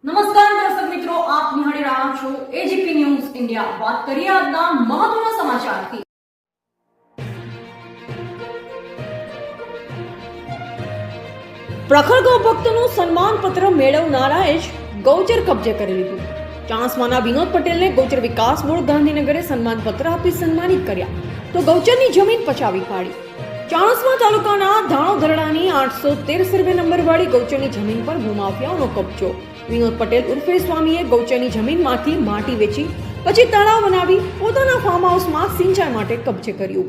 નમસ્કાર દર્શક મિત્રો, આપ નિહાળી રહ્યા છો એજીપી ન્યૂઝ ઇન્ડિયા। વાત કરીએ આજના મહત્વના સમાચારથી। પ્રખર ગૌભક્તનું સન્માનપત્ર મેળવનારાએ જ ગૌચર કબજે કરી લીધું। ચાણસ્માના વિનોદ પટેલને ગૌચર વિકાસ બોર્ડ ગાંધીનગરે સન્માનપત્ર આપી સન્માનિત કર્યા, તો ગૌચરની જમીન પચાવી પાડી। ચાણસ્મા તાલુકાના ધાણોધરડાની 813 સર્વે નંબર વાળી ગૌચરની જમીન પર ભૂમાફિયાઓનો કબજો। વિનોદ પટેલ ઉર્ફે સ્વામીએ ગૌચરની જમીનમાંથી માટી વેચી પછી તળાવ બનાવી પોતાના ફાર્મ હાઉસમાં સિંચાઈ માટે કબજે કર્યું।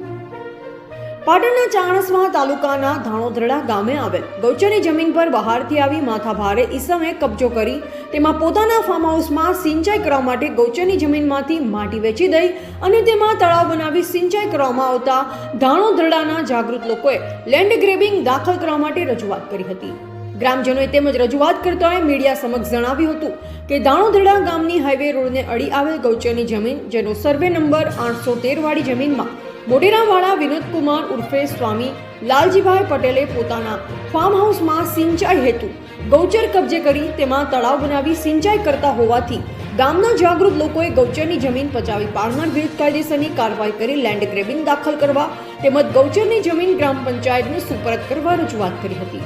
પાટણના ચાણસ્મા તાલુકાના ધાણોધરડા ગામે આવેલ ગૌચરની જમીન પર બહારથી આવી માથાભારે ઈસમે કબજો કરી તેમાં પોતાના ફાર્મ હાઉસમાં સિંચાઈ કરવા માટે ગૌચરની જમીનમાંથી માટી વેચી દઈ અને તેમાં તળાવ બનાવી સિંચાઈ કરવામાં આવતા ધાણોધરડાના જાગૃત લોકોએ લેન્ડ ગ્રેબિંગ દાખલ કરવા માટે રજૂઆત કરી હતી। ગ્રામજનોએ તેમજ રજૂઆત કરતાઓએ મીડિયા સમક્ષ જણાવ્યું હતું કે ધાણોધરડા ગામની હાઈવે રોડને અડી આવેલ ગૌચરની જમીન, જેનો સર્વે નંબર 813 વાળી જમીનમાં મોઢેરાવાળા વિનોદકુમાર ઉર્ફે સ્વામી લાલજીભાઈ પટેલે પોતાના ફાર્મ હાઉસમાં સિંચાઈ હેતુ ગૌચર કબજે કરી તેમાં તળાવ બનાવી સિંચાઈ કરતા હોવાથી ગામના જાગૃત લોકોએ ગૌચરની જમીન પચાવી પાડનાર વિરુદ્ધ કાયદેસરની કાર્યવાહી કરી લેન્ડ ગ્રેબિંગ દાખલ કરવા તેમજ ગૌચરની જમીન ગ્રામ પંચાયતને સુપરત કરવા રજૂઆત કરી હતી।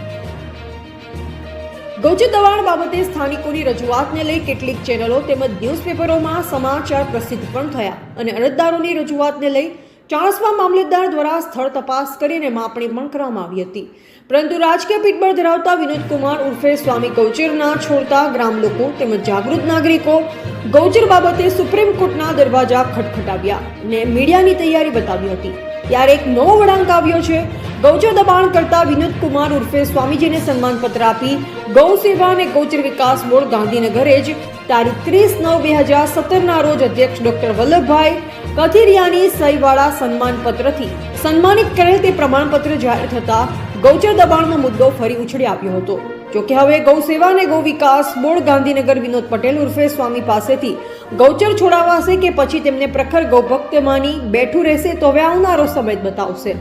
ગૌચર દબાણ બાબતે સ્થાનિકોની રજૂઆતને લઈ કેટલીક ચેનલો તેમજ ન્યૂઝપેપરોમાં સમાચાર પ્રસિદ્ધ પણ થયા અને અરજદારોની રજૂઆતને લઈ ચાણસ્મા મામલતદાર દ્વારા સ્થળ તપાસ કરીને માપણી પણ કરવામાં આવી હતી, પરંતુ રાજકીય પીઠબળ ધરાવતા વિનોદકુમાર ઉર્ફે સ્વામી ગૌચર ના છોડતા ગ્રામ લોકો તેમજ જાગૃત નાગરિકો ગૌચર બાબતે સુપ્રીમ કોર્ટના દરવાજા ખટખટાવ્યા અને મીડિયાની તૈયારી બતાવી હતી। ત્યારે એક નવો વળાંક આવ્યો છે। ગૌચર દબાણ કરતા વિનોદકુમાર ઉર્ફે સ્વામીજીને સન્માનપત્ર આપી ગૌ સેવા અને ગૌચર વિકાસ બોર્ડ ગાંધીનગરે જ તારીખ 30/9/2017 રોજ અધ્યક્ષ ડોક્ટર વલ્લભભાઈ કથિરિયાની સહીવાળા સન્માનપત્રથી સન્માનિત કરેલ તે પ્રમાણપત્ર જાહેર થતા ગૌચર દબાણનો મુદ્દો ફરી ઉછળી આવ્યો હતો। જોકે હવે ગૌ સેવા અને ગૌ વિકાસ બોર્ડ ગાંધીનગર વિનોદ પટેલ ઉર્ફે સ્વામી પાસેથી ગૌચર છોડાવાશે કે પછી તેમને પ્રખર ગૌભક્ત માની બેઠું રહેશે તો હવે આવનારો સમય બતાવશે।